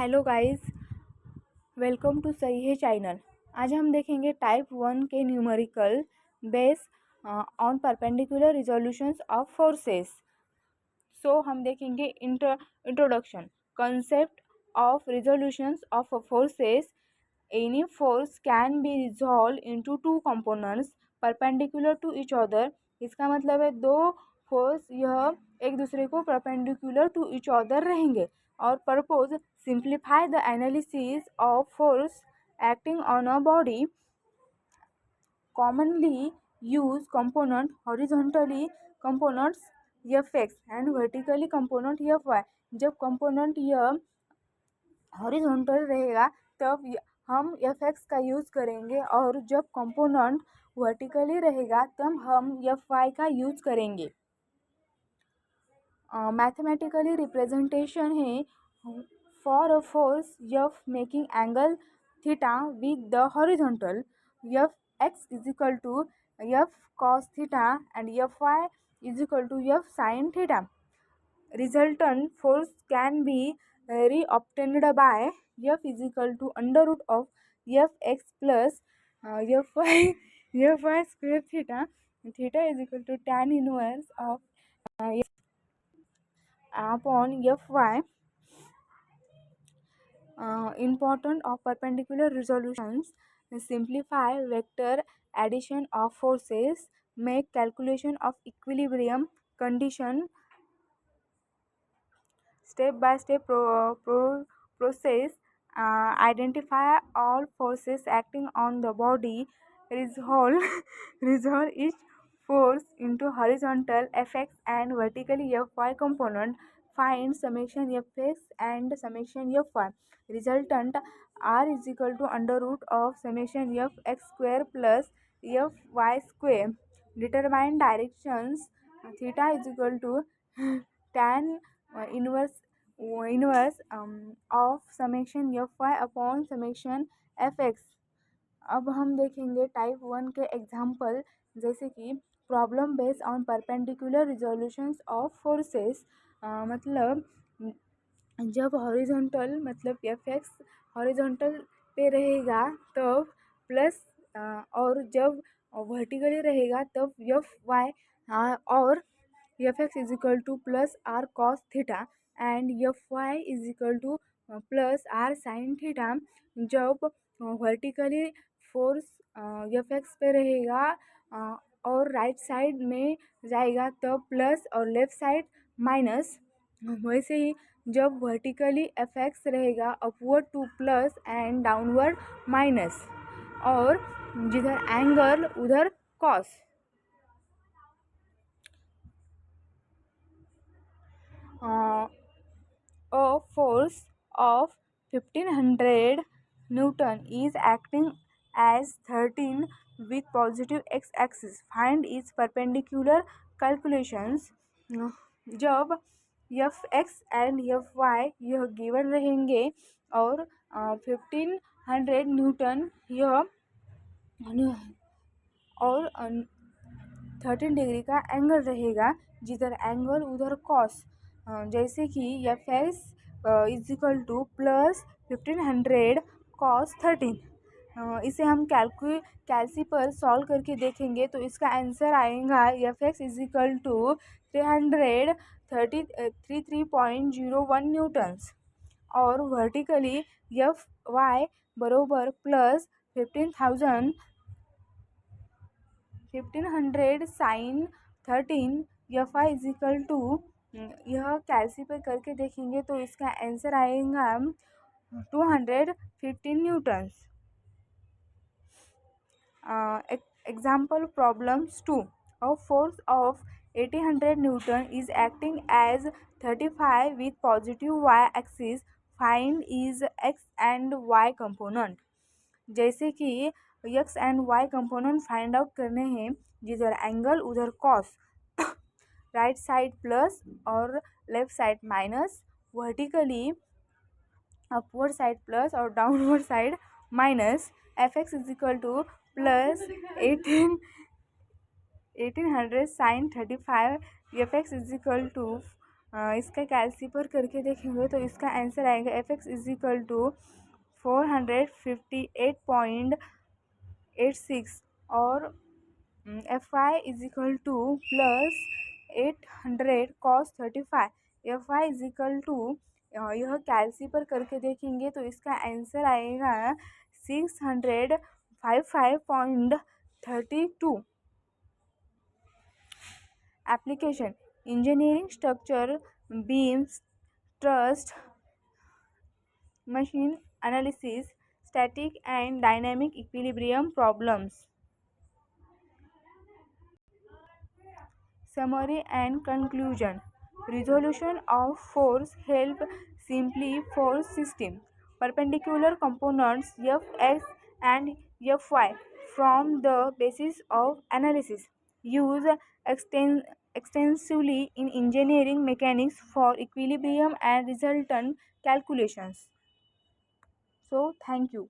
Hello guys, welcome to सही है channel. आज हम देखेंगे टाइप 1 के numerical base on perpendicular resolutions of forces. हम देखेंगे introduction concept of resolutions of forces. Any force can be resolved into two components perpendicular to each other. इसका मतलब है दो फोर्स यह एक दूसरे को परपेंडिकुलर टू इच अदर रहेंगे। और purpose simplify the analysis of force acting on a body. Commonly use component horizontally components Fx and vertically component Fy. जब component यह हॉरिजॉन्टल रहेगा तब हम Fx का यूज़ करेंगे और जब कंपोनेंट वर्टिकली रहेगा तब हम Fy का यूज़ करेंगे। मैथमेटिकली रिप्रेजेंटेशन है for a force F making angle theta with the horizontal Fx is equal to F cos theta and Fy is equal to F sin theta. Resultant force can be re-obtained by F is equal to under root of Fx plus Fy square theta. Theta is equal to tan inverse of F upon Fy. Important of perpendicular resolutions: simplify vector addition of forces, make calculation of equilibrium condition, step by step process, identify all forces acting on the body, resolve each force into horizontal Fx and vertically Fy component, find summation Fx and summation Fy. Resultant R is equal to under root of summation Fx square plus Fy square. Determine directions. Theta is equal to tan inverse of summation Fy upon summation Fx. अब हम देखेंगे type 1 के example, जैसे कि problem based on perpendicular resolutions of forces. मतलब जब horizontal मतलब Fx horizontal पे रहेगा तब प्लस और जब वर्टिकली रहेगा तब Fy और Fx is equal to plus r cos theta and Fy is equal to plus r sin theta. जब वर्टिकली फोर्स Fx पे रहेगा और राइट साइड में जाएगा तब प्लस और लेफ्ट साइड माइनस। वैसे ही जब वर्टिकली Fx रहेगा upward two plus and downward minus, और जिधर एंगल उधर cos. A force of 1500 Newton is acting as 13 with positive x-axis. Find its perpendicular calculations. जब Fx and Fy यह given रहेंगे और 1500 न्यूटन यह और 13 डिग्री का एंगल रहेगा, जिधर एंगल उधर कॉस। जैसे कि Fx is equal to plus 1500 cos 13। इसे हम कैलसी पर सॉल्व करके देखेंगे तो इसका आंसर आएगा Fx is equal to 333.01 newtons और वर्टिकली Fy बरोबर plus 1500 sine 13 Fy is equal to, यह कैलसी पे करके देखेंगे तो इसका आंसर आएगा 215 Newton's. Example problems 2. A force of 1800 Newton is acting as 35 with positive y-axis. Find is x and y component. जैसे कि x and y component find out करने हैं, जिधर एंगल उधर कॉस, राइट साइड प्लस और left side minus, vertically upward side plus और downward side minus. Fx is equal to plus 1800 sine 35, Fx is equal to इसका कैलसीपर करके देखेंगे तो इसका आंसर आएगा F X is equal to 458.86 और F Y is equal to plus 800 cos 35। F Y is equal to यह कैलसीपर करके देखेंगे तो इसका आंसर आएगा 655.32। Application: Engineering structure, beams, truss, machine analysis, static and dynamic equilibrium problems. Summary and conclusion: resolution of force help simply force system. Perpendicular components Fx and Fy form the basis of analysis. Use extensively in engineering mechanics for equilibrium and resultant calculations. So, thank you.